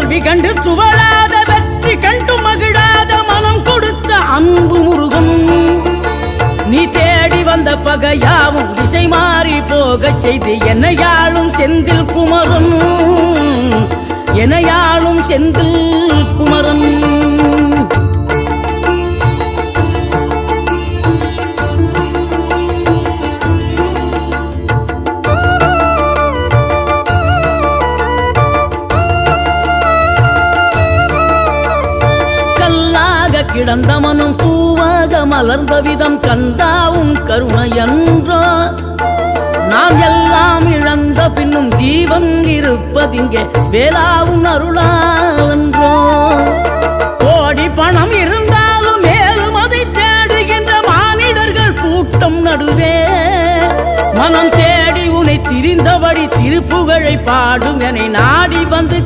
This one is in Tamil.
தோல்வி கண்டு துவளாத வெற்றி கண்டு மகிழாத மனம் கொடுத்த அன்பு முருகன் நீ தேடி வந்த பகையாவும் திசை மாறி போகச் செய்து என்னையாளும் செந்தில் குமரன் என்னையாளும் செந்தில் குமரன் கிடந்த மனம் பூவாக மலர்ந்த விதம் கந்தாவும் கருணை என்றோ நாம் எல்லாம் இழந்த பின்னும் ஜீவன் இருப்பதிங்கே வேளாவும் அருளாவென்றோ கோடி பணம் இருந்தாலும் மேலும் அதை தேடுகின்ற மானிடர்கள் கூட்டம் நடுவே மனம் தேடி உனை திரிந்தபடி திருப்புகழை பாடும் என நாடி வந்து